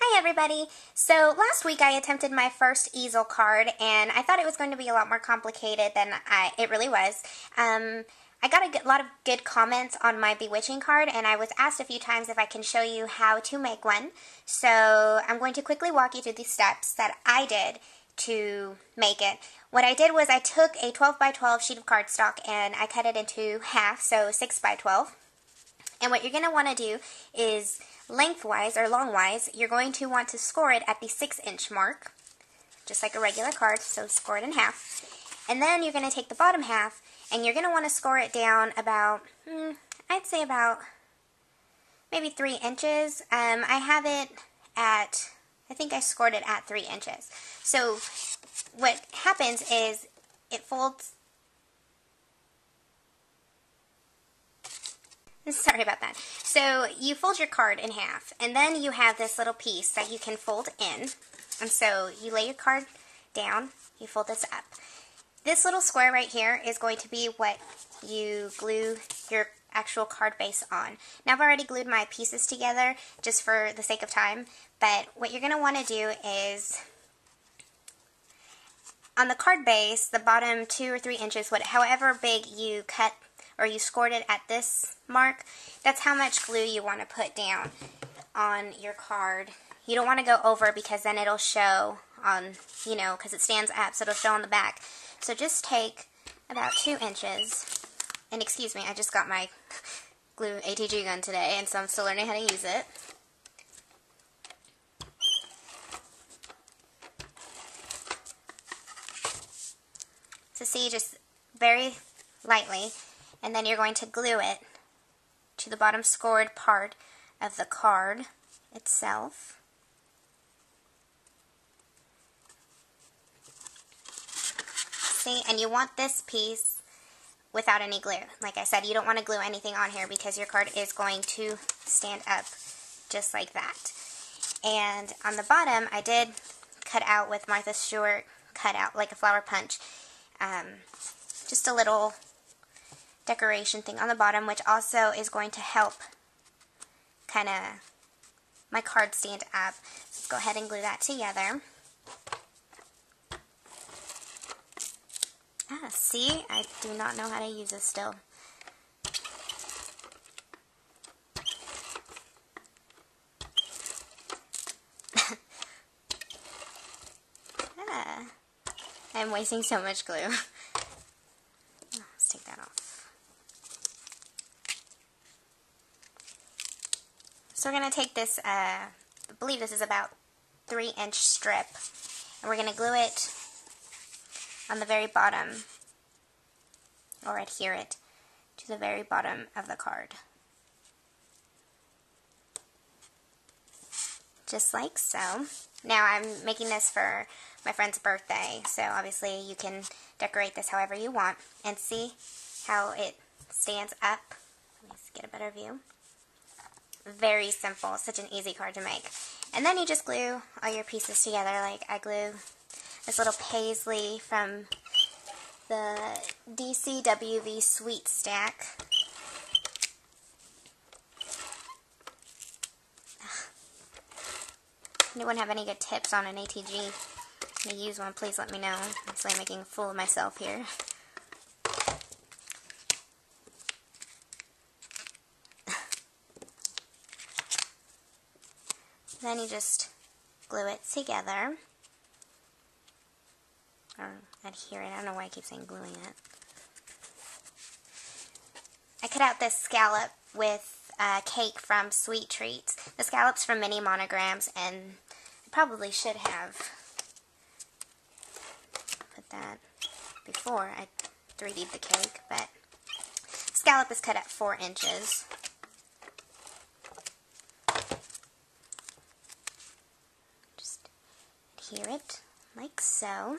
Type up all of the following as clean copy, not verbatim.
Hi everybody! So last week I attempted my first easel card and I thought it was going to be a lot more complicated than it really was. I got a lot of good comments on my Bewitching card and I was asked a few times if I can show you how to make one. So I'm going to quickly walk you through the steps that I did to make it. What I did was I took a 12 by 12 sheet of cardstock and I cut it into half, so 6 by 12. And what you're going to want to do is lengthwise or longwise, you're going to want to score it at the 6-inch mark, just like a regular card, so score it in half. And then you're going to take the bottom half and you're going to want to score it down about, I'd say about maybe 3 inches. I have it at, I think I scored it at 3 inches. So what happens is it folds. Sorry about that. So you fold your card in half, and then you have this little piece that you can fold in. And so you lay your card down, you fold this up. This little square right here is going to be what you glue your actual card base on. Now I've already glued my pieces together just for the sake of time, but what you're going to want to do is on the card base, the bottom 2 or 3 inches, however big you cut or you scored it at this mark, that's how much glue you want to put down on your card. You don't want to go over because then it'll show on, because it stands up, so it'll show on the back. So just take about 2 inches, and excuse me, I just got my glue ATG gun today, and so I'm still learning how to use it. So see, just very lightly, and then you're going to glue it to the bottom scored part of the card itself. See, and you want this piece without any glue. Like I said, you don't want to glue anything on here because your card is going to stand up just like that. And on the bottom, I did cut out with Martha Stewart cutout, like a flower punch. Just a little decoration thing on the bottom, which also is going to help kind of my card stand up. Let's go ahead and glue that together. See, I do not know how to use this still. I'm wasting so much glue. Let's take that off. So we're going to take this, I believe this is about 3-inch strip, and we're going to glue it on the very bottom, or adhere it to the very bottom of the card. Just like so. Now I'm making this for my friend's birthday, so obviously you can decorate this however you want, and see how it stands up. Let me get a better view. Very simple, such an easy card to make. And then you just glue all your pieces together. Like I glue this little paisley from the DCWV Sweet Stack. Anyone have any good tips on an ATG? If you use one, please let me know. Obviously I'm making a fool of myself here. Then you just glue it together. Or adhere it. I don't know why I keep saying gluing it. I cut out this scallop with cake from Sweet Treats. The scallop's from Mini Monograms, and I probably should have put that before I 3D'd the cake, but scallop is cut at 4 inches. Just adhere it like so.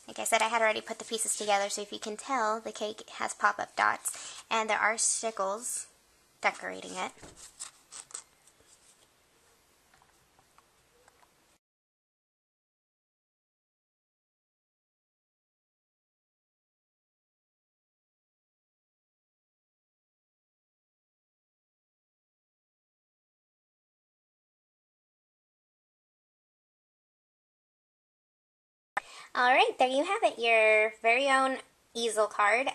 Like I said, I had already put the pieces together, so if you can tell, the cake has pop-up dots, and there are stickles decorating it. Alright, there you have it, your very own easel card.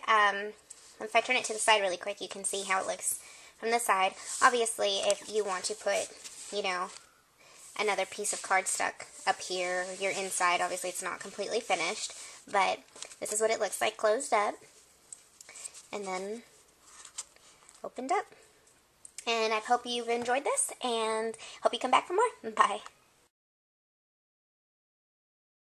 If I turn it to the side really quick, you can see how it looks from the side. Obviously, if you want to put, another piece of cardstock up here, your inside, obviously it's not completely finished, but this is what it looks like closed up, and then opened up. And I hope you've enjoyed this, and hope you come back for more. Bye.